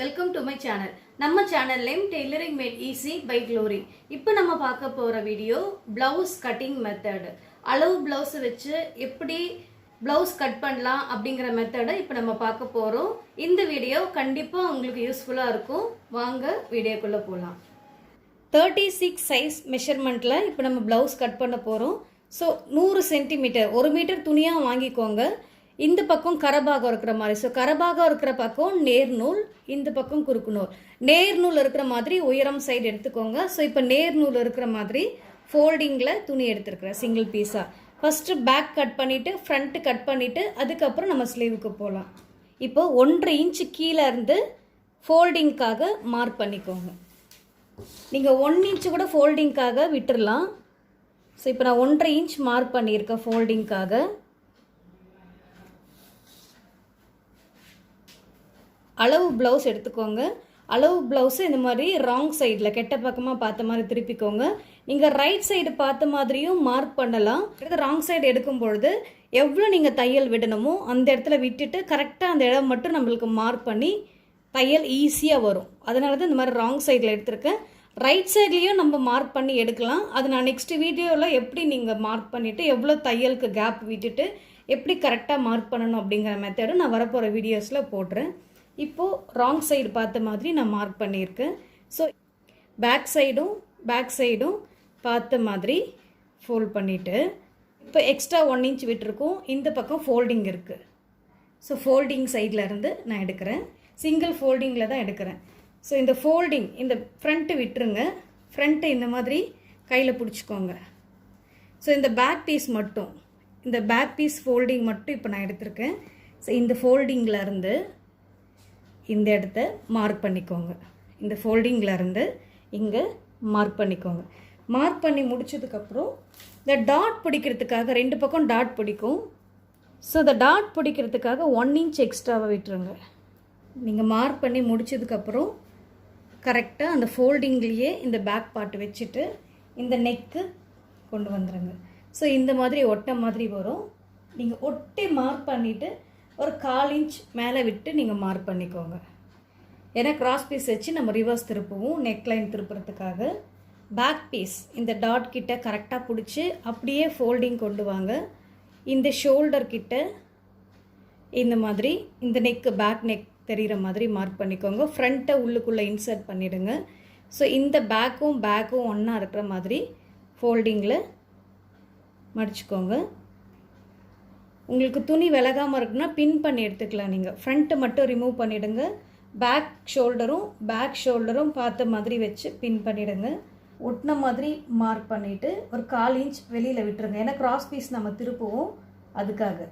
Welcome to my channel. நம்ம சேனல்லையும் tailoring made easy by Glory. இப்போ நம்ம பார்க்க போகிற வீடியோ ப்ளவுஸ் கட்டிங் மெத்தட். அளவு ப்ளவுஸை வச்சு எப்படி ப்ளவுஸ் கட் பண்ணலாம் அப்படிங்கிற மெத்தடை இப்போ நம்ம பார்க்க போகிறோம். இந்த வீடியோ கண்டிப்பாக உங்களுக்கு யூஸ்ஃபுல்லாக இருக்கும். வாங்க வீடியோக்குள்ளே போகலாம். 36 சைஸ் மெஷர்மெண்ட்டில் இப்போ நம்ம ப்ளவுஸ் கட் பண்ண போகிறோம். ஸோ 100 சென்டிமீட்டர் 1 மீட்டர் துணியாக வாங்கிக்கோங்க. இந்த பக்கம் கரபாகம் இருக்கிற மாதிரி, ஸோ கரபாகம் இருக்கிற பக்கம் நேர்நூல், இந்த பக்கம் குறுக்கு நூல். நேர்நூல் இருக்கிற மாதிரி உயரம் சைடு எடுத்துக்கோங்க. ஸோ இப்போ நேர்நூல் இருக்கிற மாதிரி ஃபோல்டிங்கில் துணி எடுத்துருக்குறேன் சிங்கிள் பீஸாக. ஃபஸ்ட்டு பேக் கட் பண்ணிவிட்டு ஃப்ரண்ட்டு கட் பண்ணிவிட்டு அதுக்கப்புறம் நம்ம ஸ்லீவுக்கு போகலாம். இப்போ 1.5 இன்ச்சு கீழே இருந்து ஃபோல்டிங்க்காக மார்க் பண்ணிக்கோங்க. நீங்கள் 1 இன்ச்சு கூட ஃபோல்டிங்க்காக விட்டுடலாம். ஸோ இப்போ நான் 1.5 இன்ச் மார்க் பண்ணியிருக்கேன் ஃபோல்டிங்க்காக. அளவு ப்ளவுஸ் எடுத்துக்கோங்க. அளவு ப்ளவுஸு இந்த மாதிரி ராங் சைடில் கெட்ட பக்கமாக பார்த்த மாதிரி திருப்பிக்கோங்க. நீங்கள் ரைட் சைடு பார்த்த மாதிரியும் மார்க் பண்ணலாம். ராங் சைடு எடுக்கும் பொழுது எவ்வளோ நீங்கள் தையல் விடணுமோ அந்த இடத்துல விட்டுட்டு கரெக்டாக அந்த இடம் மட்டும் நம்மளுக்கு மார்க் பண்ணி தையல் ஈஸியாக வரும். அதனால தான் இந்த மாதிரி ராங் சைடில் எடுத்திருக்கேன். ரைட் சைட்லேயும் நம்ம மார்க் பண்ணி எடுக்கலாம். அது நான் நெக்ஸ்ட் வீடியோவில் எப்படி நீங்கள் மார்க் பண்ணிவிட்டு எவ்வளோ தையலுக்கு கேப் விட்டுட்டு எப்படி கரெக்டாக மார்க் பண்ணணும் அப்படிங்கிற மெத்தடு நான் வரப்போகிற வீடியோஸில் போடுறேன். இப்போது ராங் சைடு பார்த்த மாதிரி நான் மார்க் பண்ணியிருக்கேன். ஸோ பேக் சைடும் பார்த்த மாதிரி ஃபோல்ட் பண்ணிவிட்டு இப்போ எக்ஸ்ட்ரா 1 இன்ச் விட்டுருக்கோம். இந்த பக்கம் ஃபோல்டிங் இருக்குது. ஸோ ஃபோல்டிங் சைடில் இருந்து நான் எடுக்கிறேன். சிங்கிள் ஃபோல்டிங்கில் தான் எடுக்கிறேன். ஸோ இந்த ஃபோல்டிங் இந்த ஃப்ரண்ட்டு விட்டுருங்க. ஃப்ரண்ட்டு இந்த மாதிரி கையில் பிடிச்சிக்கோங்க. ஸோ இந்த பேக் பீஸ் ஃபோல்டிங் மட்டும் இப்போ நான் எடுத்திருக்கேன். ஸோ இந்த ஃபோல்டிங்கில் இருந்து இந்த இடத்த மார்க் பண்ணிக்கோங்க. இந்த ஃபோல்டிங்கில் இருந்து இங்கே மார்க் பண்ணிக்கோங்க. மார்க் பண்ணி முடிச்சதுக்கப்புறம் இந்த டாட் பிடிக்கிறதுக்காக 2 பக்கம் டாட் பிடிக்கும். ஸோ இந்த டாட் பிடிக்கிறதுக்காக 1 இன்ச் எக்ஸ்ட்ராவாக விட்டுருங்க. நீங்கள் மார்க் பண்ணி முடிச்சதுக்கப்புறம் கரெக்டாக அந்த ஃபோல்டிங்லேயே இந்த பேக் பார்ட் வச்சுட்டு இந்த நெக்கு கொண்டு வந்துடுங்க. ஸோ இந்த மாதிரி ஒட்ட மாதிரி வரும். நீங்கள் ஒட்டி மார்க் பண்ணிவிட்டு ஒரு 1/4 இன்ச் மேலே விட்டு நீங்கள் மார்க் பண்ணிக்கோங்க. ஏன்னா கிராஸ் பீஸ் வச்சு நம்ம ரிவர்ஸ் திருப்புவோம் நெக்லைன் திருப்புறதுக்காக. பேக் பீஸ் இந்த டாட் கிட்ட கரெக்டாக பிடிச்சி அப்படியே ஃபோல்டிங் கொண்டு வாங்க. இந்த ஷோல்டர் கிட்ட இந்த மாதிரி இந்த நெக்கு பேக் நெக் தெரிகிற மாதிரி மார்க் பண்ணிக்கோங்க. ஃப்ரண்ட்டை உள்ளுக்குள்ளே இன்சர்ட் பண்ணிவிடுங்க. ஸோ இந்த பேக்கும் ஒன்றா இருக்கிற மாதிரி ஃபோல்டிங்கில் மடிச்சுக்கோங்க. உங்களுக்கு துணி விலகாமல் இருக்குன்னா பின் பண்ணி எடுத்துக்கலாம். நீங்கள் ஃப்ரண்ட்டு மட்டும் ரிமூவ் பண்ணிவிடுங்க. பேக் ஷோல்டரும் பார்த்த மாதிரி வச்சு பின் பண்ணிவிடுங்க. ஒட்டின மாதிரி மார்க் பண்ணிவிட்டு ஒரு 1/4 இன்ச் வெளியில் விட்டுருங்க. ஏன்னா கிராஸ் பீஸ் நம்ம திருப்புவோம் அதுக்காக.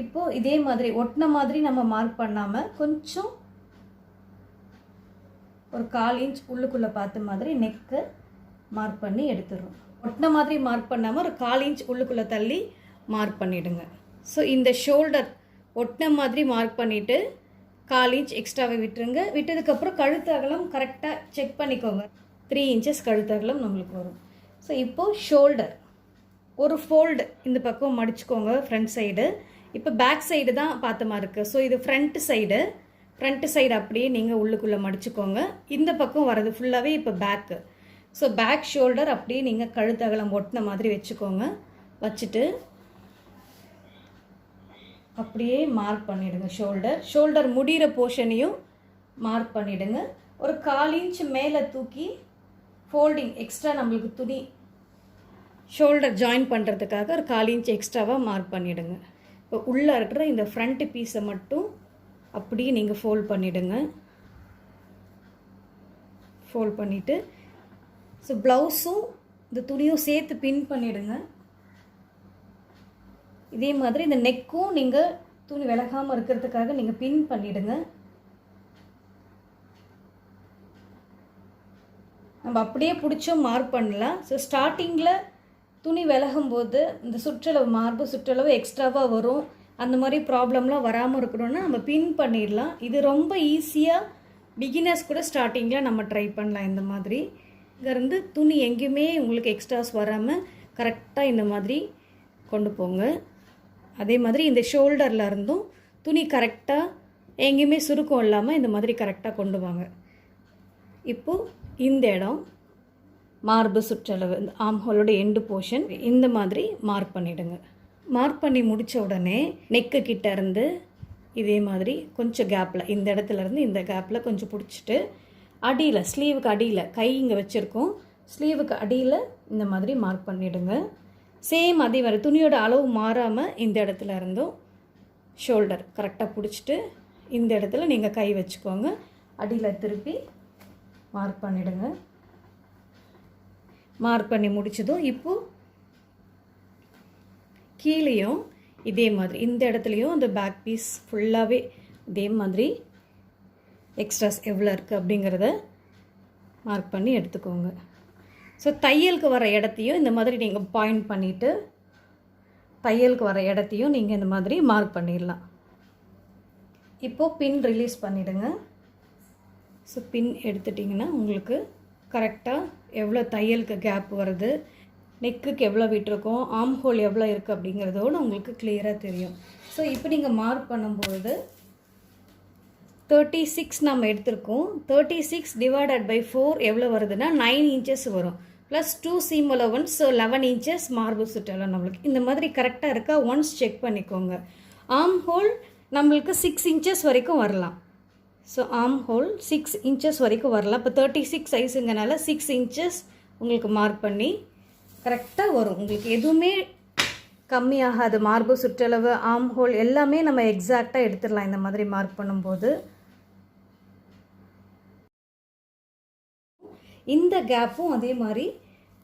இப்போது இதே மாதிரி ஒட்டின மாதிரி நம்ம மார்க் பண்ணாமல் கொஞ்சம் ஒரு 1/4 இன்ச் உள்ளுக்குள்ளே பார்த்த மாதிரி நெக்கை மார்க் பண்ணி எடுத்துடுறோம். ஒட்டின மாதிரி மார்க் பண்ணாமல் ஒரு 1/4 இன்ச் உள்ளுக்குள்ளே தள்ளி மார்க் பண்ணிவிடுங்க. ஸோ இந்த ஷோல்டர் ஒட்டின மாதிரி மார்க் பண்ணிவிட்டு 1/4 இன்ச் எக்ஸ்ட்ராவை விட்டுருங்க. விட்டதுக்கப்புறம் கழுத்து அகலம் கரெக்டாக செக் பண்ணிக்கோங்க. 3 இன்ச்சஸ் கழுத்து அகலம் நம்மளுக்கு வரும். ஸோ இப்போது ஷோல்டர் ஒரு ஃபோல்டு இந்த பக்கம் மடிச்சுக்கோங்க ஃப்ரண்ட் சைடு. இப்போ பேக் சைடு தான் பார்த்த மாதிரி இருக்குது. ஸோ இது ஃப்ரண்ட்டு சைடு அப்படியே நீங்கள் உள்ளுக்குள்ளே மடிச்சுக்கோங்க. இந்த பக்கம் வர்றது ஃபுல்லாகவே இப்போ பேக்கு. ஸோ பேக் ஷோல்டர் அப்படியே நீங்கள் கழுத்து அகலம் ஒட்டின மாதிரி வச்சுக்கோங்க. வச்சுட்டு அப்படியே மார்க் பண்ணிவிடுங்க. ஷோல்டர் முடிகிற போர்ஷனையும் மார்க் பண்ணிவிடுங்க. ஒரு 1/4 இன்ச் மேலே தூக்கி ஃபோல்டிங் எக்ஸ்ட்ரா நம்மளுக்கு துணி ஷோல்டர் ஜாயின் பண்ணுறதுக்காக ஒரு 1/4 இன்ச் எக்ஸ்ட்ராவாக மார்க் பண்ணிவிடுங்க. இப்போ உள்ளே இருக்கிற இந்த ஃப்ரண்ட் பீஸை மட்டும் அப்படியே நீங்கள் ஃபோல்ட் பண்ணிவிடுங்க. ஃபோல்ட் பண்ணிவிட்டு ஸோ ப்ளவுஸும் இந்த துணியும் சேர்த்து பின் பண்ணிவிடுங்க. இதே மாதிரி இந்த நெக்கும் நீங்கள் துணி விலகாமல் இருக்கிறதுக்காக நீங்கள் பின் பண்ணிவிடுங்க. நம்ம அப்படியே பிடிச்சும் மார்க் பண்ணலாம். ஸோ ஸ்டார்டிங்கில் துணி விலகும்போது இந்த மார்பு சுற்றளவு எக்ஸ்ட்ராவாக வரும். அந்த மாதிரி ப்ராப்ளம்லாம் வராமல் இருக்கணும்னா நம்ம பின் பண்ணிடலாம். இது ரொம்ப ஈஸியாக பிகினர்ஸ் கூட ஸ்டார்டிங்கில் நம்ம ட்ரை பண்ணலாம். இந்த மாதிரி இங்கேருந்து துணி எங்கேயுமே உங்களுக்கு எக்ஸ்ட்ராஸ் வராமல் கரெக்டாக இந்த மாதிரி கொண்டு போங்க. அதே மாதிரி இந்த ஷோல்டரில் இருந்தும் துணி கரெக்டாக எங்கேயுமே சுருக்கம் இல்லாமல் இந்த மாதிரி கரெக்டாக கொண்டு வாங்க. இப்போது இந்த இடம் மார்பு சுற்றளவு, இந்த ஆம்ஹோலோட எண்டு போர்ஷன் இந்த மாதிரி மார்க் பண்ணிவிடுங்க. மார்க் பண்ணி முடித்த உடனே நெக்கு கிட்ட இருந்து இதே மாதிரி கொஞ்சம் கேப்பில், இந்த இடத்துலேருந்து இந்த கேப்பில் கொஞ்சம் பிடிச்சிட்டு அடியில், ஸ்லீவுக்கு அடியில், கை இங்கே வச்சுருக்கோம், ஸ்லீவுக்கு அடியில் இந்த மாதிரி மார்க் பண்ணிவிடுங்க. சேம் அதே மாதிரி துணியோட அளவு மாறாமல் இந்த இடத்துல இருந்தும் ஷோல்டர் கரெக்டாக பிடிச்சிட்டு இந்த இடத்துல நீங்கள் கை வச்சுக்கோங்க. அடியில் திருப்பி மார்க் பண்ணிவிடுங்க. மார்க் பண்ணி முடிச்சதும் இப்போது கீழேயும் இதே மாதிரி இந்த இடத்துலையும் அந்த பேக் பீஸ் ஃபுல்லாகவே இதே மாதிரி எக்ஸ்ட்ராஸ் எவ்வளோ இருக்குது அப்படிங்கிறத மார்க் பண்ணி எடுத்துக்கோங்க. ஸோ தையலுக்கு வர இடத்தையும் இந்த மாதிரி நீங்கள் பாயிண்ட் பண்ணிவிட்டு தையலுக்கு வர இடத்தையும் நீங்கள் இந்த மாதிரி மார்க் பண்ணிடலாம். இப்போது பின் ரிலீஸ் பண்ணிவிடுங்க. ஸோ பின் எடுத்துட்டிங்கன்னா உங்களுக்கு கரெக்டாக எவ்வளோ தையலுக்கு கேப் வருது, நெக்குக்கு எவ்வளோ விட்டுருக்கோம், ஆம் ஹோல் எவ்வளோ இருக்குது அப்படிங்கிறதோடு உங்களுக்கு கிளியராக தெரியும். ஸோ இப்போ நீங்கள் மார்க் பண்ணும்போது 36 நம்ம எடுத்திருக்கோம். 36 டிவைடட் பை 4 எவ்வளோ வருதுன்னா 9 இன்ச்சஸ் வரும். Plus 2 seam allowance, so 11 inches மார்பு சுற்றளவு நம்மளுக்கு. இந்த மாதிரி கரெக்டாக இருக்கா ஒன்ஸ் செக் பண்ணிக்கோங்க. ஆம் ஹோல் நம்மளுக்கு 6 இன்ச்சஸ் வரைக்கும் வரலாம். ஸோ ஆம் ஹோல் 6 இன்ச்சஸ் வரைக்கும் வரலாம். இப்போ 36 சைஸுங்கனால 6 இன்ச்சஸ் உங்களுக்கு மார்க் பண்ணி கரெக்டாக வரும். உங்களுக்கு எதுவுமே கம்மியாகாது. மார்பு சுற்றளவு, ஆம் ஹோல் எல்லாமே நம்ம எக்ஸாக்டாக எடுத்துடலாம் இந்த மாதிரி மார்க் பண்ணும்போது. இந்த கேப்பும் அதே மாதிரி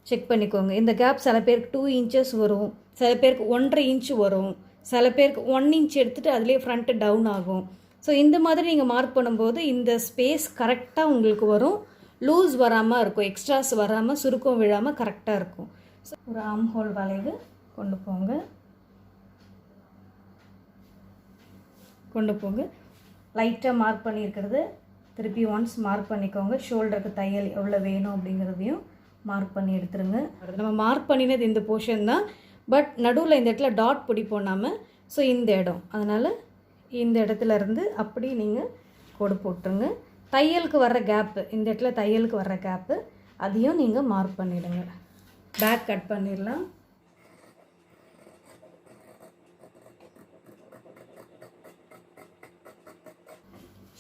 செக் பண்ணிக்கோங்க. இந்த கேப் சில பேருக்கு 2 இன்ச்சஸ் வரும், சில பேருக்கு 1.5 இன்ச் வரும், சில பேருக்கு 1 இன்ச் எடுத்துகிட்டு அதிலே ஃப்ரண்ட்டு டவுன் ஆகும். ஸோ இந்த மாதிரி நீங்கள் மார்க் பண்ணும்போது இந்த ஸ்பேஸ் கரெக்டாக உங்களுக்கு வரும். லூஸ் வராமல் இருக்கும், எக்ஸ்ட்ராஸ் வராமல், சுருக்கம் விழாமல் கரெக்டாக இருக்கும். ஸோ ஒரு ஆம் ஹோல் வளைவு கொண்டு போங்க. லைட்டாக மார்க் பண்ணியிருக்கிறது திருப்பி ஒன்ஸ் மார்க் பண்ணிக்கோங்க. ஷோல்டருக்கு தையல் எவ்வளோ வேணும் அப்படிங்கிறதையும் மார்க் பண்ணி எடுத்துருங்க. நம்ம மார்க் பண்ணினது இந்த போர்ஷன் தான், பட் நடுவில் இந்த இடத்துல டாட் பிடிப்போம் நாம. ஸோ இந்த இடம், அதனால் இந்த இடத்துல இருந்து அப்படி நீங்கள் கோடு போட்டுருங்க. தையலுக்கு வர்ற கேப்பு, இந்த இடத்துல தையலுக்கு வர்ற கேப்பு அதையும் நீங்கள் மார்க் பண்ணிவிடுங்க. பேக் கட் பண்ணிடலாம்.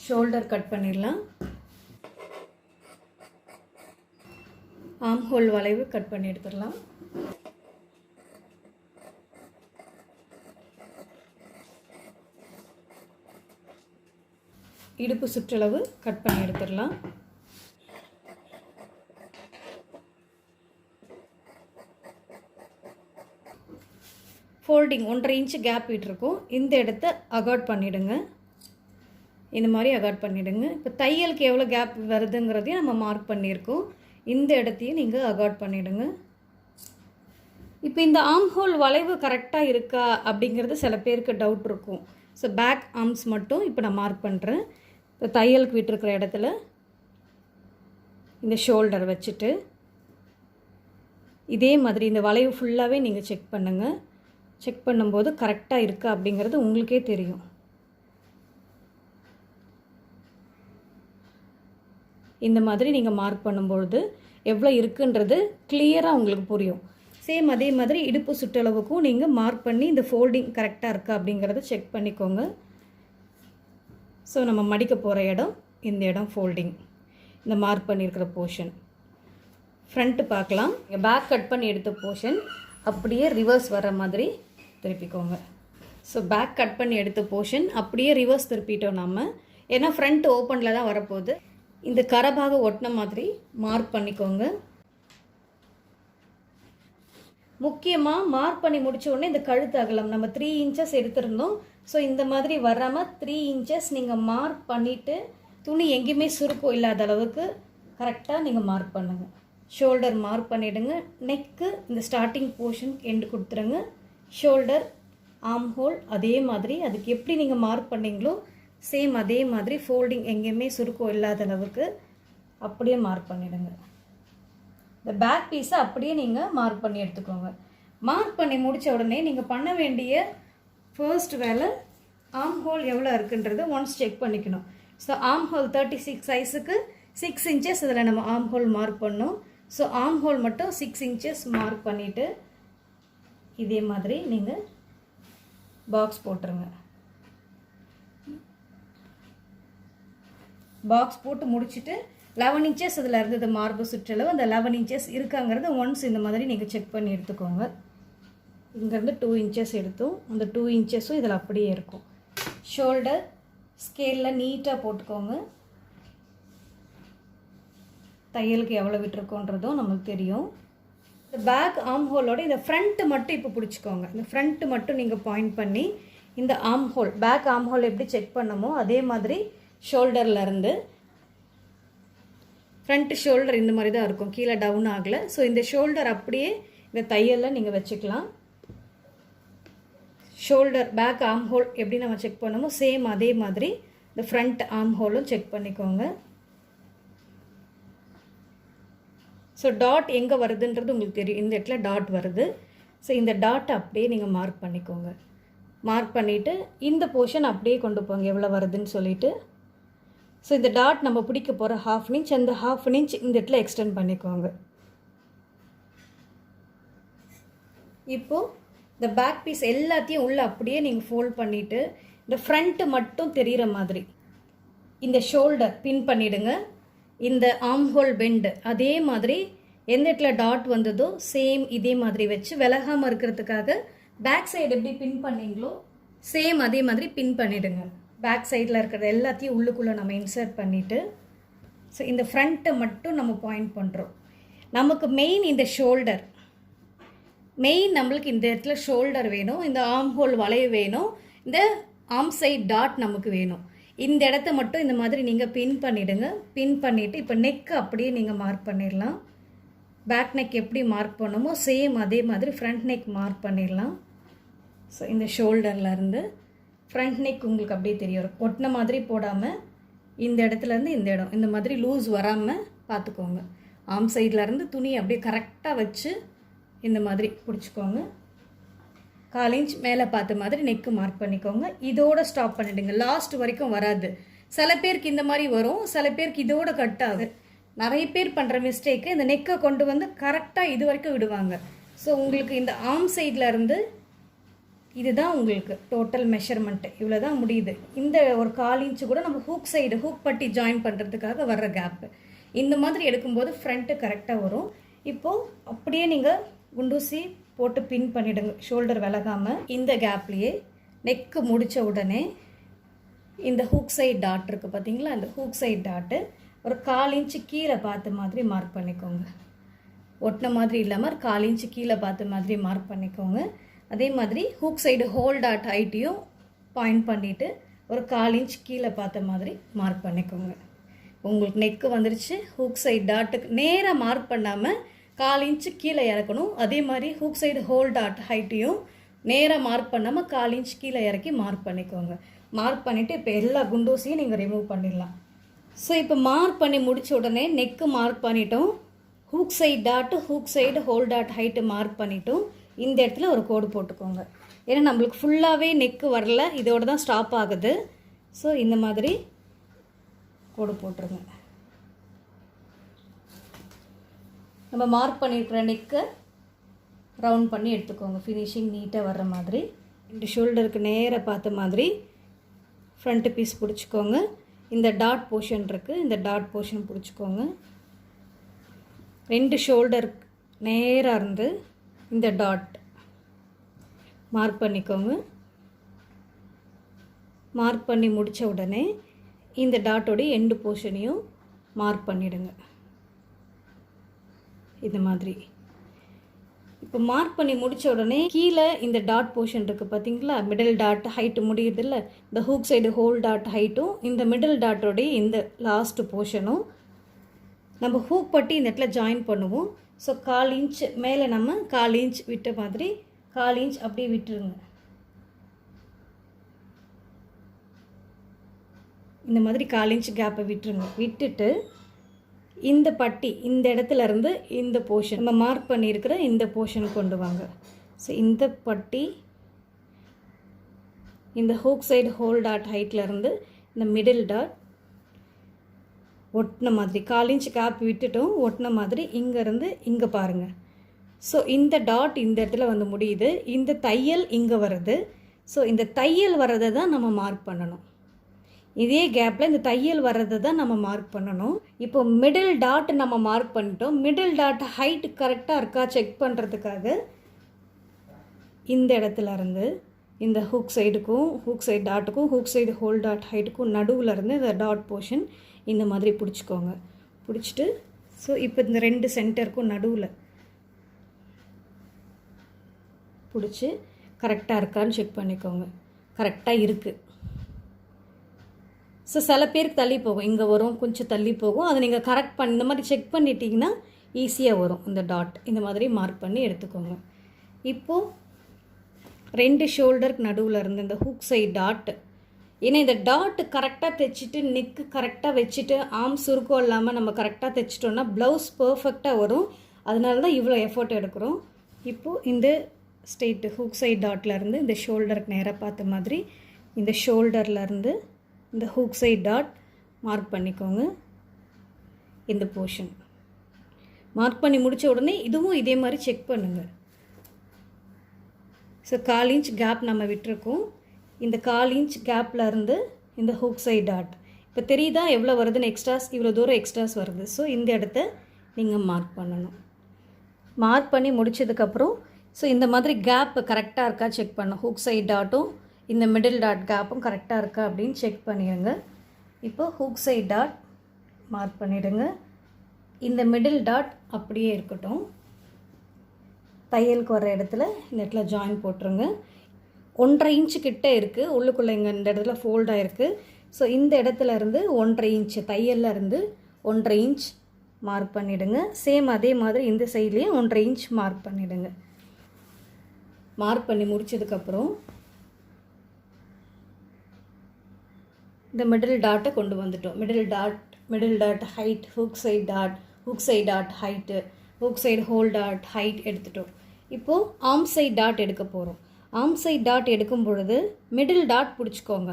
ஷோல்டர் கட் பண்ணிடலாம். ஆம் ஹோல் வளைவு கட் பண்ணி எடுத்துடலாம். இடுப்பு சுற்றளவு கட் பண்ணி எடுத்துடலாம். ஃபோல்டிங் 1.5 இன்ச் கேப் விட்டுருக்கோம். இந்த இடத்த அகாட் பண்ணிவிடுங்க. இந்த மாதிரி அகாட் பண்ணிவிடுங்க. இப்போ தையலுக்கு எவ்வளோ கேப் வருதுங்கிறதையும் நம்ம மார்க் பண்ணியிருக்கோம். இந்த இடத்தையும் நீங்கள் அகாட் பண்ணிவிடுங்க. இப்போ இந்த ஆம் ஹோல் வளைவு கரெக்டாக இருக்கா அப்படிங்கிறது சில பேருக்கு டவுட் இருக்கும். ஸோ பேக் ஆர்ம்ஸ் மட்டும் இப்போ நான் மார்க் பண்ணுறேன். இப்போ தையலுக்கு விட்டுருக்கிற இடத்துல இந்த ஷோல்டர் வச்சுட்டு இதே மாதிரி இந்த வளைவு ஃபுல்லாகவே நீங்கள் செக் பண்ணுங்கள். செக் பண்ணும்போது கரெக்டாக இருக்கா அப்படிங்கிறது உங்களுக்கே தெரியும். இந்த மாதிரி நீங்கள் மார்க் பண்ணும்பொழுது எவ்வளோ இருக்குன்றது கிளியராக உங்களுக்கு புரியும். சேம் அதே மாதிரி இடுப்பு சுற்றளவுக்கும் நீங்கள் மார்க் பண்ணி இந்த ஃபோல்டிங் கரெக்டாக இருக்கா அப்படிங்கிறத செக் பண்ணிக்கோங்க. ஸோ நம்ம மடிக்க போகிற இடம் இந்த இடம் ஃபோல்டிங், இந்த மார்க் பண்ணியிருக்கிற போர்ஷன். ஃப்ரண்ட்டு பார்க்கலாம். பேக் கட் பண்ணி எடுத்த போர்ஷன் அப்படியே ரிவர்ஸ் வர மாதிரி திருப்பிக்கோங்க. ஸோ பேக் கட் பண்ணி எடுத்த போர்ஷன் அப்படியே ரிவர்ஸ் திருப்பிட்டோம் நம்ம. ஏன்னா ஃப்ரண்ட் ஓப்பனில் தான் வரப்போகுது. இந்த கரபாக ஒட்டின மாதிரி மார்க் பண்ணிக்கோங்க. முக்கியமாக மார்க் பண்ணி முடித்த உடனே இந்த கழுத்து அகலம் நம்ம 3 இன்ச்சஸ் எடுத்திருந்தோம். ஸோ இந்த மாதிரி வராமல் 3 இன்ச்சஸ் நீங்கள் மார்க் பண்ணிவிட்டு துணி எங்கேயுமே சுருக்கம் இல்லாத அளவுக்கு கரெக்டாக நீங்கள் மார்க் பண்ணுங்கள். ஷோல்டர் மார்க் பண்ணிவிடுங்க. நெக்கு இந்த ஸ்டார்டிங் போர்ஷன் எண்டு கொடுத்துருங்க. ஷோல்டர், ஆம் ஹோல் அதே மாதிரி அதுக்கு எப்படி நீங்கள் மார்க் பண்ணிங்களோ சேம் அதே மாதிரி ஃபோல்டிங் எங்கேயுமே சுருக்கம் இல்லாத அளவுக்கு அப்படியே மார்க் பண்ணிவிடுங்க. இந்த பேக் பீஸை அப்படியே நீங்கள் மார்க் பண்ணி எடுத்துக்கோங்க. மார்க் பண்ணி முடித்த உடனே நீங்கள் பண்ண வேண்டிய ஃபர்ஸ்ட் வேலை ஆர்ம் ஹோல் எவ்வளோ இருக்குன்றது ஒன்ஸ் செக் பண்ணிக்கணும். ஸோ ஆர்ம் ஹோல் 36 சைஸுக்கு 6 இன்ச்சஸ் இதில் நம்ம ஆர்ம் ஹோல் மார்க் பண்ணோம். ஸோ ஆர்ம் ஹோல் மட்டும் 6 இன்ச்சஸ் மார்க் பண்ணிவிட்டு இதே மாதிரி நீங்கள் பாக்ஸ் போட்டுருங்க. பாக்ஸ் போட்டு முடிச்சுட்டு 11 இன்ச்சஸ் இதில் இருந்தது மார்பு சுற்றளவு. அந்த 11 இன்ச்சஸ் இருக்காங்கிறது ஒன்ஸ் இந்த மாதிரி நீங்கள் செக் பண்ணி எடுத்துக்கோங்க. இங்கேருந்து 2 இன்ச்சஸ் எடுத்தோம். அந்த 2 இன்ச்சஸும் இதில் அப்படியே இருக்கும். ஷோல்டர் ஸ்கேலில் நீட்டாக போட்டுக்கோங்க. தையலுக்கு எவ்வளோ விட்டுருக்கோன்றதும் நமக்கு தெரியும். இந்த பேக் ஆர்ம் ஹோலோட இந்த ஃப்ரண்ட்டு மட்டும் இப்போ பிடிச்சிக்கோங்க. இந்த ஃப்ரண்ட்டு மட்டும் நீங்கள் பாயிண்ட் பண்ணி இந்த arm hole back arm hole எப்படி செக் பண்ணமோ அதே மாதிரி ஷோல்டர்லேருந்து ஃப்ரண்ட்டு ஷோல்டர் இந்த மாதிரி தான் இருக்கும், கீழே டவுன் ஆகலை. ஸோ இந்த ஷோல்டர் அப்படியே இந்த தையலில் நீங்கள் வச்சுக்கலாம். ஷோல்டர் பேக் ஆர்ம் ஹோல் எப்படி நம்ம செக் பண்ணமோ சேம் அதே மாதிரி இந்த ஃப்ரண்ட் ஆர்ம் ஹோலும் செக் பண்ணிக்கோங்க. ஸோ டாட் எங்கே வருதுன்றது உங்களுக்கு தெரியும். இந்த இடத்துல டாட் வருது. ஸோ இந்த டாட்டை அப்படியே நீங்கள் மார்க் பண்ணிக்கோங்க. மார்க் பண்ணிவிட்டு இந்த போர்ஷன் அப்படியே கொண்டு போங்க எவ்வளோ வருதுன்னு சொல்லிவிட்டு. ஸோ இந்த டாட் நம்ம பிடிக்க போகிற 1/2 இன்ச், அந்த 1/2 இன்ச் இந்த இடத்துல எக்ஸ்டெண்ட் பண்ணிக்கோங்க. இப்போது இந்த பேக் பீஸ் எல்லாத்தையும் உள்ளே அப்படியே நீங்கள் ஃபோல்ட் பண்ணிவிட்டு இந்த ஃப்ரண்ட்டு மட்டும் தெரிகிற மாதிரி இந்த ஷோல்டர் பின் பண்ணிவிடுங்க. இந்த ஆர்ம் ஹோல் பெண்டு அதே மாதிரி எந்த இடத்துல டாட் வந்ததோ சேம் இதே மாதிரி வச்சு விலகாமல் இருக்கிறதுக்காக பேக் சைடு எப்படி பின் பண்ணிங்களோ சேம் அதே மாதிரி பின் பண்ணிவிடுங்க. பேக் சைடில் இருக்கிறது எல்லாத்தையும் உள்ளுக்குள்ளே நம்ம இன்சர்ட் பண்ணிவிட்டு ஸோ இந்த ஃப்ரண்ட்டை மட்டும் நம்ம பாயிண்ட் பண்ணுறோம். நமக்கு மெயின் இந்த ஷோல்டர், மெயின் நம்மளுக்கு இந்த இடத்துல ஷோல்டர் வேணும், இந்த ஆர்ம் ஹோல் வளைய வேணும், இந்த ஆர்ம் சைட் டாட் நமக்கு வேணும். இந்த இடத்த மட்டும் இந்த மாதிரி நீங்கள் பின் பண்ணிவிடுங்க. பின் பண்ணிவிட்டு இப்போ நெக் அப்படியே நீங்கள் மார்க் பண்ணிடலாம். பேக் நெக் எப்படி மார்க் பண்ணணுமோ சேம் அதே மாதிரி ஃப்ரண்ட் நெக் மார்க் பண்ணிடலாம். ஸோ இந்த ஷோல்டர்லேருந்து ஃப்ரண்ட் நெக் உங்களுக்கு அப்படியே தெரியும். ஒட்டின மாதிரி போடாமல் இந்த இடத்துலேருந்து இந்த இடம் இந்த மாதிரி லூஸ் வராமல் பார்த்துக்கோங்க. ஆர்ம் சைட்லேருந்து துணி அப்படியே கரெக்டாக வச்சு இந்த மாதிரி பிடிச்சிக்கோங்க. 1/4 இன்ச் மேலே பார்த்த மாதிரி நெக்கு மார்க் பண்ணிக்கோங்க. இதோட ஸ்டாப் பண்ணிவிடுங்க. லாஸ்ட் வரைக்கும் வராது. சில பேருக்கு இந்த மாதிரி வரும், சில பேருக்கு இதோட கட் ஆகுது. நிறைய பேர் பண்ணுற மிஸ்டேக்கு இந்த நெக்கை கொண்டு வந்து கரெக்டாக இது வரைக்கும் விடுவாங்க. ஸோ உங்களுக்கு இந்த ஆர்ம் சைடில் இருந்து இதுதான் உங்களுக்கு டோட்டல் மெஷர்மெண்ட்டு, இவ்வளோ தான் முடியுது. இந்த ஒரு 1/4 இன்ச்சு கூட நம்ம ஹூக் சைடு ஹூக் பட்டி ஜாயின் பண்ணுறதுக்காக வர்ற கேப்பு. இந்த மாதிரி எடுக்கும்போது ஃப்ரண்ட்டு கரெக்டாக வரும். இப்போது அப்படியே நீங்கள் குண்டூசி போட்டு பின் பண்ணிவிடுங்க ஷோல்டர் விலகாமல். இந்த கேப்லேயே நெக்கு முடித்த உடனே இந்த ஹூக் சைட் டாட் இருக்குது பார்த்தீங்களா, அந்த ஹூக் சைட் டாட்டு ஒரு 1/4 இன்ச்சு கீழே பார்த்த மாதிரி மார்க் பண்ணிக்கோங்க. ஒட்டின மாதிரி இல்லாமல் 1/4 இன்ச்சு கீழே பார்த்த மாதிரி மார்க் பண்ணிக்கோங்க. அதே மாதிரி ஹூக் சைடு ஹோல் டாட் ஹைட்டையும் பாயிண்ட் பண்ணிவிட்டு ஒரு 1/4 இன்ச் கீழே பார்த்த மாதிரி மார்க் பண்ணிக்கோங்க. உங்களுக்கு நெக்கு வந்துருச்சு. ஹூக் சைடு டாட்டுக்கு நேராக மார்க் பண்ணாமல் 1/4 இன்ச்சு கீழே இறக்கணும். அதே மாதிரி ஹூக் சைடு ஹோல் டாட் ஹைட்டையும் நேராக மார்க் பண்ணாமல் 1/4 இன்ச் கீழே இறக்கி மார்க் பண்ணிக்கோங்க. மார்க் பண்ணிவிட்டு இப்போ எல்லா குண்டூஸையும் நீங்கள் ரிமூவ் பண்ணிடலாம். ஸோ இப்போ மார்க் பண்ணி முடித்த உடனே நெக்கு மார்க் பண்ணிட்டோம், hook side dot hook side hole dot height mark பண்ணிட்டோம். இந்த இடத்துல ஒரு கோடு போட்டுக்கோங்க. ஏன்னா நம்மளுக்கு ஃபுல்லாகவே நெக்கு வரல, இதோடு தான் ஸ்டாப் ஆகுது. ஸோ இந்த மாதிரி கோடு போட்டுருங்க. நம்ம மார்க் பண்ணியிருக்கிற நெக்கை ரவுண்ட் பண்ணி எடுத்துக்கோங்க. ஃபினிஷிங் நீட்டாக வர்ற மாதிரி இந்த ஷோல்டருக்கு நேராக பார்த்த மாதிரி ஃப்ரண்ட்டு பீஸ் பிடிச்சிக்கோங்க. இந்த டாட் போர்ஷன் இருக்குது, இந்த டாட் போர்ஷன் பிடிச்சிக்கோங்க. 2 ஷோல்டர் நேராக இருந்து இந்த டாட் மார்க் பண்ணிக்கோங்க. மார்க் பண்ணி முடித்த உடனே இந்த டாட்டோடைய எண்டு போர்ஷனையும் மார்க் பண்ணிவிடுங்க இந்த மாதிரி. இப்போ மார்க் பண்ணி முடித்த உடனே கீழே இந்த டாட் போர்ஷன் இருக்குது பார்த்தீங்களா, மிடில் டாட் ஹைட்டு முடியுது இல்லை, இந்த ஹூக் சைடு ஹோல் டாட் ஹைட்டும் இந்த மிடில் டாட்டோடைய இந்த லாஸ்ட் போர்ஷனும் நம்ம ஹூக் பட்டி இந்த இடத்துல ஜாயின் பண்ணுவோம். ஸோ 1/4 இன்ச் மேலே நம்ம 1/4 இன்ச் விட்ட மாதிரி 1/4 இன்ச் அப்படியே விட்டுருங்க. இந்த மாதிரி 1/4 இன்ச் கேப்பை விட்டுருங்க. விட்டுட்டு இந்த பட்டி இந்த இடத்துல இருந்து இந்த போர்ஷன் நம்ம மார்க் பண்ணியிருக்கிற இந்த போர்ஷன் கொண்டு வாங்க. ஸோ இந்த பட்டி இந்த ஹூக் சைடு ஹோல் டாட் ஹைட்லேருந்து இந்த மிடில் டாட் ஒட்டின மாதிரி 1/4 இன்ச் கேப் விட்டுட்டும் ஒட்டின மாதிரி இங்கேருந்து இங்கே பாருங்கள். ஸோ இந்த டாட் இந்த இடத்துல வந்து முடியுது, இந்த தையல் இங்கே வருது. ஸோ இந்த தையல் வர்றதை தான் நம்ம மார்க் பண்ணணும். இதே கேப்பில் இந்த தையல் வர்றதை தான் நம்ம மார்க் பண்ணணும். இப்போ மிடில் டாட் நம்ம மார்க் பண்ணிட்டோம். மிடில் டாட் ஹைட் கரெக்டாக இருக்கா செக் பண்ணுறதுக்காக இந்த இடத்துல இருந்து இந்த ஹூக் சைடுக்கும் ஹூக் சைடு டாட்டுக்கும் ஹூக் சைடு ஹோல் டாட் ஹைட்டுக்கும் நடுவில் இருந்து இந்த டாட் போர்ஷன் இந்த மாதிரி பிடிச்சிக்கோங்க. பிடிச்சிட்டு ஸோ இப்போ இந்த 2 சென்டருக்கும் நடுவில் பிடிச்சி கரெக்டாக இருக்கான்னு செக் பண்ணிக்கோங்க. கரெக்டாக இருக்குது. ஸோ சில பேருக்கு தள்ளி போகும், இங்கே வரும், கொஞ்சம் தள்ளி போகும். அதை நீங்கள் கரெக்ட் இந்த மாதிரி செக் பண்ணிட்டீங்கன்னா ஈஸியாக வரும். இந்த டாட் இந்த மாதிரி மார்க் பண்ணி எடுத்துக்கோங்க. இப்போது 2 ஷோல்டருக்கு நடுவில் இருந்து இந்த ஹூக் சைட் டாட், ஏன்னா இந்த டாட் கரெக்டாக தைச்சிட்டு நெக்கு கரெக்டாக வச்சுட்டு ஆர்ம் சுருக்கம் இல்லாமல் நம்ம கரெக்டாக தைச்சிட்டோன்னா ப்ளவுஸ் பர்ஃபெக்டாக வரும். அதனால தான் இவ்வளோ எஃபோர்ட் எடுக்கிறோம். இப்போது இந்த ஸ்ட்ரெயிட்டு ஹூக் சைட் டாட்லேருந்து இந்த ஷோல்டருக்கு நேராக பார்த்த மாதிரி இந்த ஷோல்டர்லேருந்து இந்த ஹூக் சைட் டாட் மார்க் பண்ணிக்கோங்க. இந்த போர்ஷன் மார்க் பண்ணி முடித்த உடனே இதுவும் இதே மாதிரி செக் பண்ணுங்கள். ஸோ 1/4 இன்ச் கேப் நம்ம விட்டுருக்கோம். இந்த 1/4 இன்ச் கேப்பில் இருந்து இந்த ஹூக் சைட் டாட் இப்போ தெரியுதா எவ்வளோ வருதுன்னு? எக்ஸ்ட்ராஸ் இவ்வளோ தூரம் எக்ஸ்ட்ராஸ் வருது. ஸோ இந்த இடத்த நீங்கள் மார்க் பண்ணணும். மார்க் பண்ணி முடித்ததுக்கப்புறம் ஸோ இந்த மாதிரி கேப் கரெக்டாக இருக்கா செக் பண்ணணும். ஹூக் சைட் டாட்டும் இந்த மிடில் டாட் கேப்பும் கரெக்டாக இருக்கா அப்படின்னு செக் பண்ணிடுங்க. இப்போ ஹூக் சைட் டாட் மார்க் பண்ணிவிடுங்க. இந்த மிடில் டாட் அப்படியே இருக்கட்டும். தையலுக்கு வர இடத்துல இந்த இடத்துல ஜாயின் போட்டுருங்க. 1.5 இன்ச்சு கிட்டே இருக்குது, உள்ளுக்குள்ளே இங்கே இந்த இடத்துல ஃபோல்டாக இருக்குது. ஸோ இந்த இடத்துல இருந்து 1.5 இன்ச்சு தையலில் இருந்து 1.5 இன்ச் மார்க் பண்ணிவிடுங்க. சேம் அதே மாதிரி இந்த சைட்லேயும் 1.5 இன்ச் மார்க் பண்ணிவிடுங்க. மார்க் பண்ணி முடித்ததுக்கப்புறம் இந்த மிடில் டாட்டை கொண்டு வந்துட்டோம். Middle dot height, hook side dot height, hook side hole dot height எடுத்துட்டோம். இப்போது ஆர்ம் சைட் டாட் எடுக்க போகிறோம். ஆர்ம் சைட் டாட் எடுக்கும் பொழுது மிடில் டாட் பிடிச்சிக்கோங்க.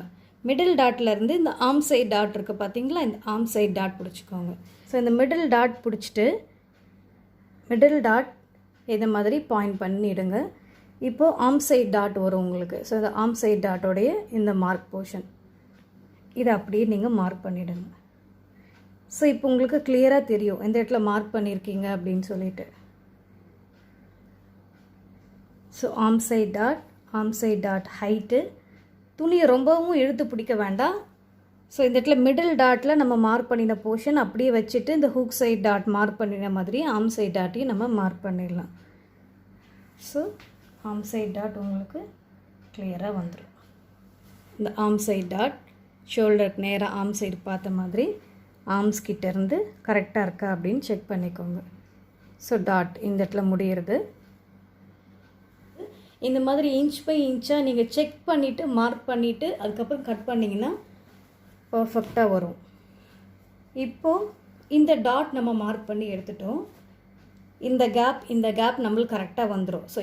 மிடில் டாட்லேருந்து இந்த ஆர்ம் சைட் டாட் இருக்குது பார்த்தீங்களா, இந்த ஆர்ம் சைட் டாட் பிடிச்சிக்கோங்க. ஸோ இந்த மிடில் டாட் பிடிச்சிட்டு மிடில் டாட் இதை மாதிரி பாயிண்ட் பண்ணிவிடுங்க. இப்போது ஆர்ம் சைட் டாட் வரும் உங்களுக்கு. ஸோ இந்த ஆர்ம் சைட் டாட்டோடைய இந்த மார்க் போர்ஷன் இதை அப்படியே நீங்கள் மார்க் பண்ணிவிடுங்க. ஸோ இப்போ உங்களுக்கு கிளியராக தெரியும் எந்த இடத்துல மார்க் பண்ணியிருக்கீங்க அப்படின்னு சொல்லிட்டு. So arm side dot height. துணியை ரொம்பவும் இழுத்து பிடிக்க வேண்டாம். ஸோ இந்த இடத்துல மிடில் டாட்டில் நம்ம மார்க் பண்ணின போர்ஷன் அப்படியே வச்சுட்டு இந்த ஹூக் சைட் டாட் மார்க் பண்ணின மாதிரி ஆர்ம் சைட் டாட்டையும் நம்ம மார்க் பண்ணிடலாம். ஸோ ஆர்ம் சைட் டாட் உங்களுக்கு கிளியராக வந்துடும். இந்த ஆர்ம் சைட் டாட் ஷோல்டருக்கு நேராக ஆர்ம் சைடு பார்த்த மாதிரி ஆர்ம்ஸ் கிட்டேருந்து கரெக்டாக இருக்கா அப்படின்னு செக் பண்ணிக்கோங்க. ஸோ டாட் இந்த இடத்துல முடிகிறது. இந்த மாதிரி இன்ச் பை இன்ச்சாக நீங்கள் செக் பண்ணிவிட்டு மார்க் பண்ணிவிட்டு அதுக்கப்புறம் கட் பண்ணிங்கன்னா பர்ஃபெக்டாக வரும். இப்போது இந்த டாட் நம்ம மார்க் பண்ணி எடுத்துட்டோம். இந்த கேப் நம்மளுக்கு கரெக்டாக வந்துடும். ஸோ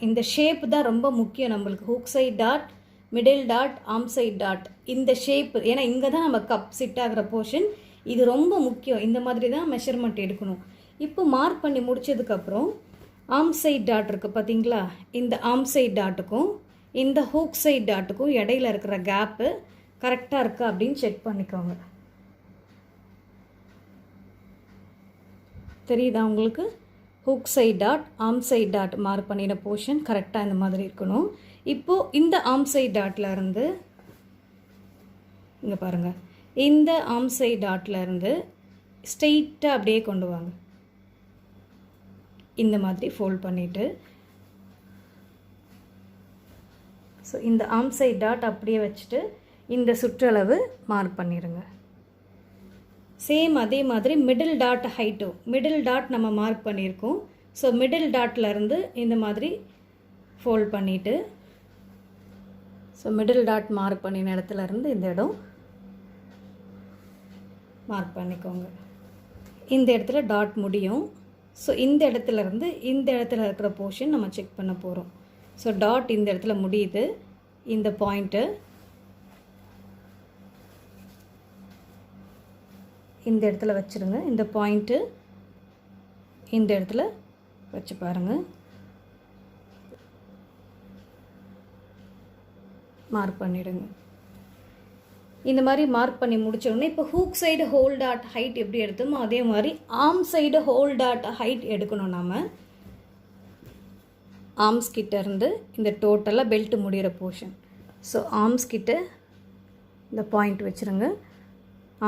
இந்த ஷேப் தான் ரொம்ப முக்கியம் நம்மளுக்கு. Hook side dot, middle dot, arm side dot, இந்த ஷேப்பு. ஏன்னா இங்கே தான் நம்ம கப் சிட் ஆகிற போர்ஷன். இது ரொம்ப முக்கியம். இந்த மாதிரி தான் மெஷர்மெண்ட் எடுக்கணும். இப்போ மார்க் பண்ணி முடித்ததுக்கப்புறம் ஆர்ம் சைட் டாட் இருக்குது பார்த்தீங்களா, இந்த ஆர்ம் சைட் டாட்டுக்கும் இந்த ஹூக் சைட் டாட்டுக்கும் இடையில இருக்கிற கேப்பு கரெக்டாக இருக்கா அப்படின்னு செக் பண்ணிக்கோங்க. தெரியுதா உங்களுக்கு? Hook side dot, arm side dot mark பண்ணின போர்ஷன் கரெக்டாக இந்த மாதிரி இருக்கணும். இப்போது இந்த ஆர்ம் சைட் டாட்டில் இருந்து இங்கே பாருங்கள், இந்த ஆர்ம் சைட் டாட்டில் இருந்து ஸ்ட்ரெயிட்டாக அப்படியே கொண்டு வாங்க. இந்த மாதிரி ஃபோல்ட் பண்ணிவிட்டு ஸோ இந்த ஆர்ம் சைட் டாட் அப்படியே வச்சுட்டு இந்த சுற்றளவு மார்க் பண்ணிடுங்க. சேம் அதே மாதிரி மிடில் டாட் ஹைட்டும், மிடில் டாட் நம்ம மார்க் பண்ணியிருக்கோம். ஸோ மிடில் டாட்லேருந்து இந்த மாதிரி ஃபோல்ட் பண்ணிவிட்டு ஸோ மிடில் டாட் மார்க் பண்ணின இடத்துலேருந்து இந்த இடம் மார்க் பண்ணிக்கோங்க. இந்த இடத்துல டாட் முடியும். ஸோ இந்த இடத்துலேருந்து இந்த இடத்துல இருக்கிற போர்ஷன் நம்ம செக் பண்ண போகிறோம். ஸோ டாட் இந்த இடத்துல முடியுது, இந்த பாயிண்ட்டு. இந்த இடத்துல வச்சுருங்க. இந்த பாயிண்ட்டு இந்த இடத்துல வச்சு பாருங்கள். மார்க் பண்ணிவிடுங்க. இந்த மாதிரி மார்க் பண்ணி முடிச்சோடனே இப்போ hook side hole dot height எப்படி எடுத்தோமோ அதே மாதிரி arm side hole dot height எடுக்கணும். நம்ம ஆர்ம்ஸ் கிட்ட இருந்து இந்த டோட்டலாக பெல்ட் முடிகிற போர்ஷன். ஸோ ஆர்ம்ஸ் கிட்ட இந்த பாயிண்ட் வச்சுருங்க.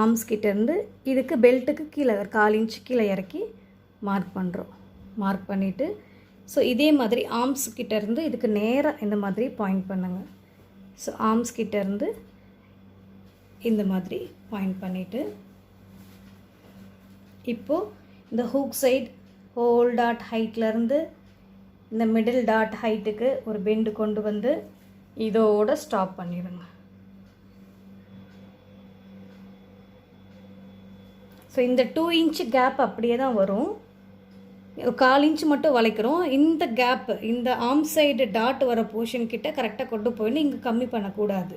ஆர்ம்ஸ் கிட்டேருந்து இதுக்கு பெல்ட்டுக்கு கீழே 1/4 இன்ச்சு கீழே இறக்கி மார்க் பண்ணுறோம். மார்க் பண்ணிவிட்டு ஸோ இதே மாதிரி ஆர்ம்ஸ் கிட்டேருந்து இதுக்கு நேராக இந்த மாதிரி பாயிண்ட் பண்ணுங்கள். ஸோ ஆர்ம்ஸ் கிட்டேருந்து இந்த மாதிரி பாயிண்ட் பண்ணிவிட்டு இப்போது இந்த ஹூக் சைட் ஹோல் டாட் ஹைட்லேருந்து இந்த மிடில் டாட் ஹைட்டுக்கு ஒரு பெண்டு கொண்டு வந்து இதோட ஸ்டாப் பண்ணிடுங்க. ஸோ இந்த 2 இன்ச்சு கேப் அப்படியே தான் வரும். 1/4 இன்ச்சு மட்டும் வளைக்கிறோம். இந்த கேப்பு இந்த ஆர்ம் சைடு டாட் வர போர்ஷன் கிட்ட கரெக்டாக கொண்டு போயின்னு இங்கே கம்மி பண்ணக்கூடாது.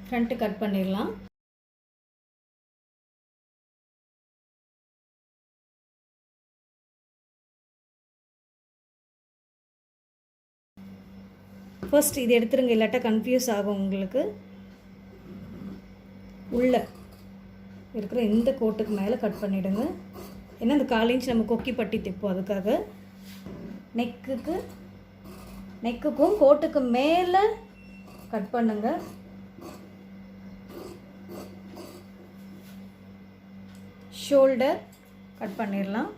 ஃப்ரண்ட்டு கட் பண்ணிடலாம். ஃபர்ஸ்ட் இது எடுத்துருங்க, இல்லாட்டா கன்ஃபியூஸ் ஆகும் உங்களுக்கு. உள்ளே இருக்கிற இந்த கோட்டுக்கு மேலே கட் பண்ணிவிடுங்க. ஏன்னா இந்த 1/4 இன்ச் நம்ம கொக்கி பட்டி தைப்போம், அதுக்காக. நெக்குக்கும் கோட்டுக்கு மேலே கட் பண்ணுங்க. ஷோல்டர் கட் பண்ணிடலாம்.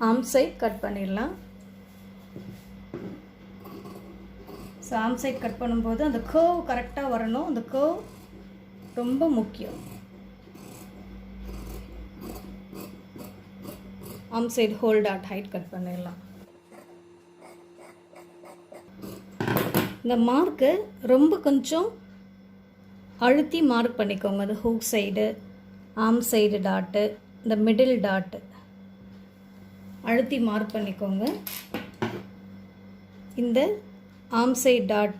ஆர்ம் சைட் கட் பண்ணிடலாம். ஸோ ஆர்ம் சைட் கட் பண்ணும்போது அந்த கர்வ் கரெக்டாக வரணும். அந்த கர்வ் ரொம்ப முக்கியம். Arm side hole dot height cut பண்ணிடலாம். இந்த மார்க்கு ரொம்ப கொஞ்சம் அழுத்தி மார்க் பண்ணிக்கோங்க. அது hook side, arm side dot, இந்த மிடில் டாட்டு அழுத்தி மார்க் பண்ணிக்கோங்க. இந்த ஆர்ம் சைடு டாட்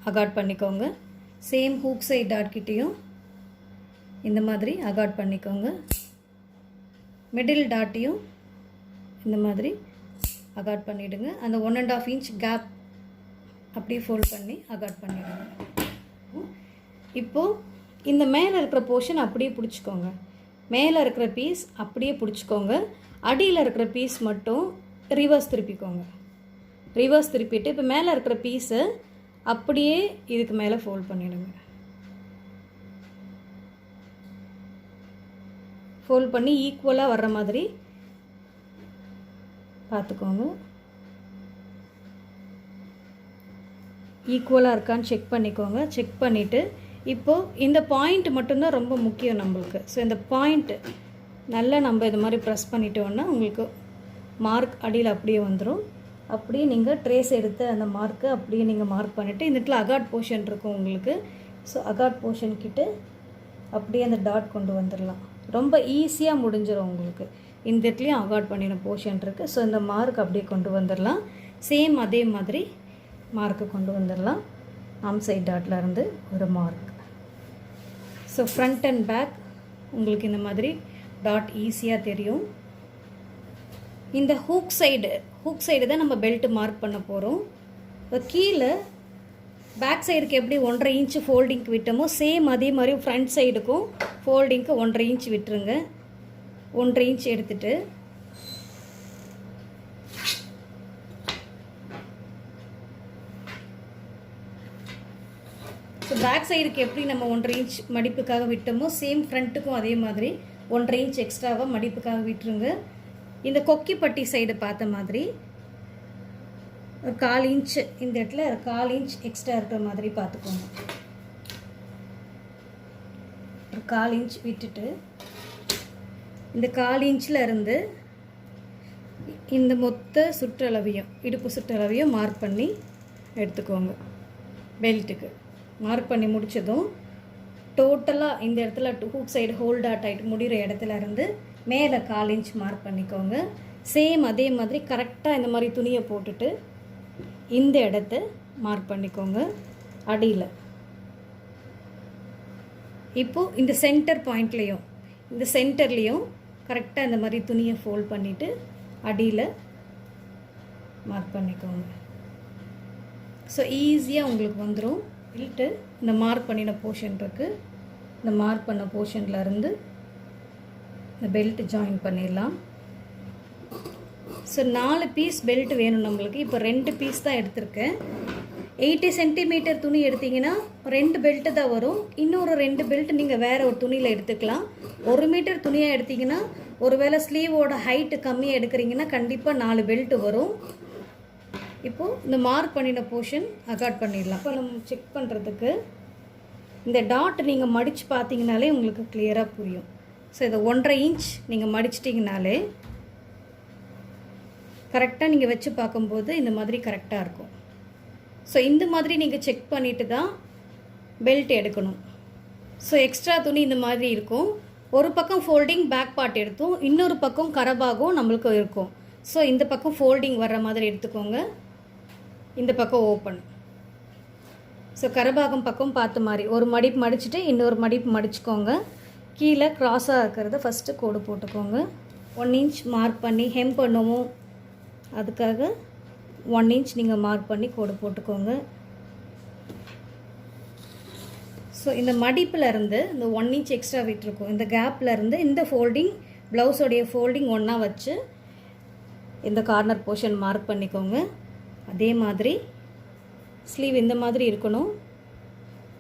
அகாட் பண்ணிக்கோங்க. சேம் ஹூக் சைடு டாட் கிட்டேயும் இந்த மாதிரி அகாட் பண்ணிக்கோங்க. மிடில் டாட்டையும் இந்த மாதிரி அகாட் பண்ணிவிடுங்க. அந்த 1.5 இன்ச் கேப் அப்படியே ஃபோல்ட் பண்ணி அகாட் பண்ணிவிடுங்க. இப்போது இந்த மேலே இருக்கிற போர்ஷன் அப்படியே பிடிச்சிக்கோங்க. மேலே இருக்கிற பீஸ் அப்படியே பிடிச்சிக்கோங்க. அடியில் இருக்கிற பீஸ் மட்டும் ரிவர்ஸ் திருப்பிக்கோங்க. ரிவர்ஸ் திருப்பிட்டு இப்போ மேலே இருக்கிற பீஸை அப்படியே இதுக்கு மேலே ஃபோல்ட் பண்ணிவிடுங்க. ஃபோல்ட் பண்ணி ஈக்குவலாக வர்ற மாதிரி பார்த்துக்கோங்க. ஈக்குவலாக இருக்கான்னு செக் பண்ணிக்கோங்க. செக் பண்ணிவிட்டு இப்போது இந்த பாயிண்ட் மட்டும்தான் ரொம்ப முக்கியம் நம்மளுக்கு. ஸோ இந்த பாயிண்ட்டு நல்லா நம்ம இது மாதிரி ப்ரெஸ் பண்ணிட்டோன்னா உங்களுக்கு மார்க் அடியில் அப்படியே வந்துடும். அப்படியே நீங்கள் ட்ரேஸ் எடுத்து அந்த மார்க்கை அப்படியே நீங்கள் மார்க் பண்ணிவிட்டு இந்த இடத்துல அகாட் போர்ஷன் இருக்கும் உங்களுக்கு. ஸோ அகாட் போர்ஷன் கிட்ட அப்படியே அந்த டாட் கொண்டு வந்துடலாம். ரொம்ப ஈஸியாக முடிஞ்சிடும் உங்களுக்கு. இந்த இடத்துலையும் அகாட் பண்ணின போர்ஷன் இருக்குது. ஸோ இந்த மார்க் அப்படியே கொண்டு வந்துடலாம். சேம் அதே மாதிரி மார்க்கை கொண்டு வந்துடலாம். ஆர்ம் சைட் டாட்டில் இருந்து ஒரு மார்க். ஸோ ஃப்ரண்ட் அண்ட் பேக் உங்களுக்கு இந்த மாதிரி டாட் ஈஸியாக தெரியும். இந்த ஹூக் சைடு தான் நம்ம பெல்ட் மார்க் பண்ண போகிறோம். கீழே பேக் சைடுக்கு எப்படி 1.5 இன்ச்சு ஃபோல்டிங்க்கு விட்டோமோ சேம் அதே மாதிரி ஃப்ரண்ட் சைடுக்கும் ஃபோல்டிங்க்கு 1.5 இன்ச் விட்டுருங்க. 1.5 இன்ச் எடுத்துகிட்டு ஸோ பேக் சைடுக்கு எப்படி நம்ம 1.5 இன்ச் மடிப்புக்காக விட்டோமோ சேம் ஃப்ரண்ட்டுக்கும் அதே மாதிரி 1.5 இன்ச் எக்ஸ்ட்ராவாக மடிப்புக்காக விட்டுருங்க. இந்த கொக்கி பட்டி சைடு பார்த்த மாதிரி ஒரு 1/4 இன்ச்சு இந்த இடத்துல 1/4 இன்ச் எக்ஸ்ட்ரா இருக்கிற மாதிரி பார்த்துக்கோங்க. ஒரு 1/4 இன்ச் விட்டுட்டு இந்த 1/4 இன்ச்சில் இருந்து இந்த மொத்த சுற்றளவையும் இடுப்பு சுற்றளவையும் மார்க் பண்ணி எடுத்துக்கோங்க. பெல்ட்டுக்கு மார்க் பண்ணி முடித்ததும் டோட்டலாக இந்த இடத்துல ஹூக் சைடு ஹோல் டாட் ஆகிட்டு முடிகிற இடத்துல இருந்து மேலே 1/4 இன்ச் மார்க் பண்ணிக்கோங்க. சேம் அதே மாதிரி கரெக்டாக இந்த மாதிரி துணியை போட்டுட்டு இந்த இடத்த மார்க் பண்ணிக்கோங்க. அடியில் இப்போது இந்த சென்டர் பாயிண்ட்லேயும் இந்த சென்டர்லேயும் கரெக்டாக இந்த மாதிரி துணியை ஃபோல்ட் பண்ணிவிட்டு அடியில் மார்க் பண்ணிக்கோங்க. ஸோ ஈஸியாக உங்களுக்கு வந்துடும். பெல்ட்டு இந்த மார்க் பண்ணின போர்ஷன் இருக்குது, இந்த மார்க் பண்ண போர்ஷன்லேருந்து இந்த பெல்ட் ஜாயின் பண்ணிடலாம். ஸோ 4 பீஸ் பெல்ட் வேணும் நம்மளுக்கு. இப்போ 2 பீஸ் தான் எடுத்திருக்கேன். 80 சென்டிமீட்டர் துணி எடுத்திங்கன்னா 2 பெல்ட்டு தான் வரும். இன்னொரு 2 பெல்ட் நீங்கள் வேறு ஒரு துணியில் எடுத்துக்கலாம். 1 மீட்டர் துணியாக எடுத்திங்கன்னா ஒருவேளை ஸ்லீவோட ஹைட்டு கம்மியாக எடுக்கிறீங்கன்னா கண்டிப்பாக 4 பெல்ட் வரும். இப்போது இந்த மார்க் பண்ணின போர்ஷன் அகாட் பண்ணிடலாம். இப்போ நம்ம செக் பண்ணுறதுக்கு இந்த டாட் நீங்கள் மடித்து பார்த்தீங்கனாலே உங்களுக்கு கிளியராக புரியும். ஸோ இதை 1.5 இன்ச் நீங்கள் மடிச்சிட்டிங்கனாலே கரெக்டாக நீங்கள் வச்சு பார்க்கும்போது இந்த மாதிரி கரெக்டாக இருக்கும். ஸோ இந்த மாதிரி நீங்கள் செக் பண்ணிவிட்டு தான் பெல்ட் எடுக்கணும். ஸோ எக்ஸ்ட்ரா துணி இந்த மாதிரி இருக்கும். ஒரு பக்கம் ஃபோல்டிங் பேக் பார்ட் எடுத்தோம், இன்னொரு பக்கம் கரபாகம் நம்மளுக்கு இருக்கும். ஸோ இந்த பக்கம் ஃபோல்டிங் வர்ற மாதிரி எடுத்துக்கோங்க, இந்த பக்கம் ஓப்பன். ஸோ கரபாகம் பக்கம் பார்த்த மாதிரி ஒரு மடிப்பு மடிச்சுட்டு இன்னொரு மடிப்பு மடிச்சுக்கோங்க. கீழே க்ராஸாக இருக்கிறத ஃபஸ்ட்டு கோடு போட்டுக்கோங்க. 1 இன்ச் மார்க் பண்ணி ஹெம் பண்ணுவோம், அதுக்காக 1 இன்ச் நீங்கள் மார்க் பண்ணி கோடு போட்டுக்கோங்க. ஸோ இந்த மடிப்பில் இருந்து இந்த 1 இன்ச் எக்ஸ்ட்ரா விட்டுருக்கோம், இந்த கேப்பில் இருந்து இந்த ஃபோல்டிங் ப்ளவுஸோடைய ஃபோல்டிங் ஒன்றா வச்சு இந்த கார்னர் போர்ஷன் மார்க் பண்ணிக்கோங்க. அதே மாதிரி ஸ்லீவ் இந்த மாதிரி இருக்கணும்.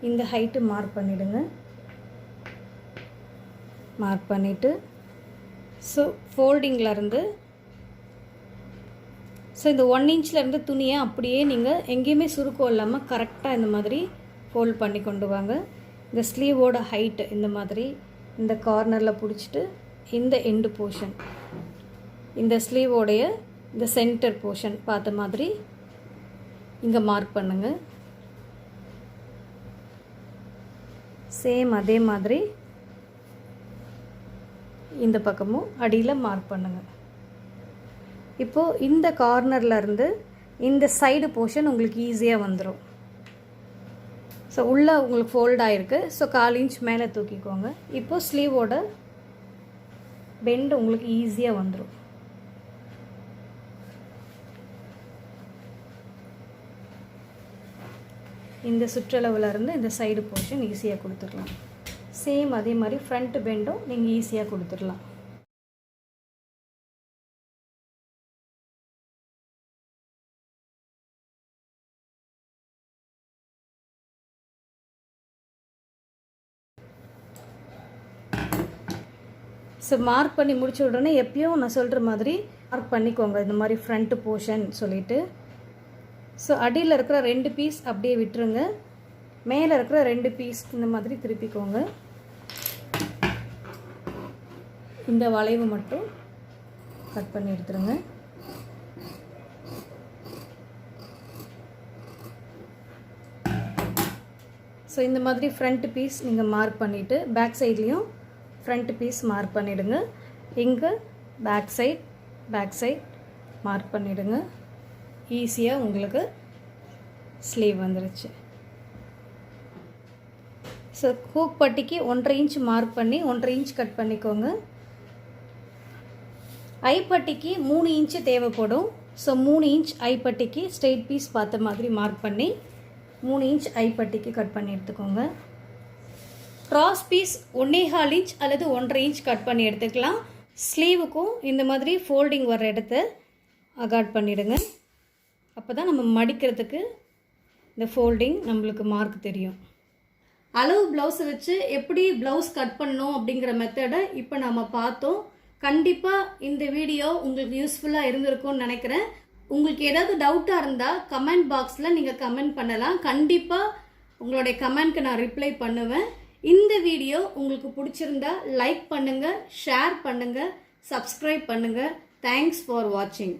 இந்த ஹைட்டு மார்க் பண்ணிவிடுங்க. மார்க் பண்ணிவிட்டு ஸோ ஃபோல்டிங்லேருந்து ஸோ இந்த 1 இன்ச்லேருந்து துணியை அப்படியே நீங்கள் எங்கேயுமே சுருக்கம் இல்லாமல் கரெக்டாக இந்த மாதிரி ஃபோல்ட் பண்ணி கொண்டு வாங்க. இந்த ஸ்லீவோட ஹைட்டு இந்த மாதிரி இந்த கார்னரில் பிடிச்சிட்டு இந்த எண்டு போர்ஷன் இந்த ஸ்லீவோடைய இந்த சென்டர் போர்ஷன் பார்த்த மாதிரி இங்கே மார்க் பண்ணுங்கள். சேம் அதே மாதிரி இந்த பக்கமும் அடியில் மார்க் பண்ணுங்கள். இப்போது இந்த கார்னர்லேருந்து இந்த சைடு போர்ஷன் உங்களுக்கு ஈஸியாக வந்துடும். ஸோ உள்ளே உங்களுக்கு ஃபோல்ட் ஆகிருக்கு. ஸோ 1/4 இன்ச் மேலே தூக்கிக்கோங்க. இப்போது ஸ்லீவோட பெண்ட் உங்களுக்கு ஈஸியாக வந்துடும். இந்த சுற்றளவில் இருந்து இந்த சைடு போர்ஷன் ஈஸியாக கொடுத்துடலாம். சேம் அதே மாதிரி ஃப்ரண்ட் பெண்டும் நீங்கள் ஈஸியாக கொடுத்துடலாம். ஸோ மார்க் பண்ணி முடிச்ச உடனே எப்பயும் நான் சொல்கிற மாதிரி மார்க் பண்ணிக்கோங்க, இந்த மாதிரி ஃப்ரண்ட் போர்ஷன் சொல்லிவிட்டு. ஸோ அடியில் இருக்கிற 2 பீஸ் அப்படியே விட்டுருங்க, மேலே இருக்கிற 2 பீஸ் இந்த மாதிரி திருப்பிக்கோங்க. இந்த வளைவு மட்டும் கட் பண்ணி எடுத்துருங்க. ஸோ இந்த மாதிரி ஃப்ரண்ட் பீஸ் நீங்கள் மார்க் பண்ணிவிட்டு பேக் சைட்லேயும் ஃப்ரண்ட் பீஸ் மார்க் பண்ணிவிடுங்க. இங்கே பேக் சைட் மார்க் பண்ணிவிடுங்க. ஈஸியாக உங்களுக்கு ஸ்லீவ் வந்துருச்சு. ஸோ ஹூக் பட்டிக்கு 1.5 இன்ச் மார்க் பண்ணி 1.5 இன்ச் கட் பண்ணிக்கோங்க. ஐப்பட்டிக்கு 3 இன்ச்சு தேவைப்படும். ஸோ 3 இன்ச் ஐப்பட்டிக்கு ஸ்ட்ரெயிட் பீஸ் பார்த்த மாதிரி மார்க் பண்ணி 3 இன்ச் ஐப்பட்டிக்கு கட் பண்ணி எடுத்துக்கோங்க. க்ராஸ் பீஸ் 1.25 இன்ச் அல்லது 1.5 இன்ச் கட் பண்ணி எடுத்துக்கலாம். ஸ்லீவுக்கும் இந்த மாதிரி ஃபோல்டிங் வர இடத்த அகாட் பண்ணிவிடுங்க. அப்போ தான் நம்ம மடிக்கிறதுக்கு இந்த ஃபோல்டிங் நம்மளுக்கு மார்க் தெரியும். அளவு ப்ளவுஸை வச்சு எப்படி ப்ளவுஸ் கட் பண்ணணும் அப்படிங்கிற மெத்தடை இப்போ நம்ம பார்த்தோம். கண்டிப்பாக இந்த வீடியோ உங்களுக்கு யூஸ்ஃபுல்லாக இருந்திருக்கும்னு நினைக்கிறேன். உங்களுக்கு ஏதாவது டவுட்டாக இருந்தால் கமெண்ட் பாக்ஸில் நீங்கள் கமெண்ட் பண்ணலாம். கண்டிப்பாக உங்களுடைய கமெண்ட்க்கு நான் ரிப்ளை பண்ணுவேன். இந்த வீடியோ உங்களுக்கு பிடிச்சிருந்தா லைக் பண்ணுங்கள், ஷேர் பண்ணுங்கள், சப்ஸ்கிரைப் பண்ணுங்கள். தேங்க்ஸ் ஃபார் வாட்சிங்.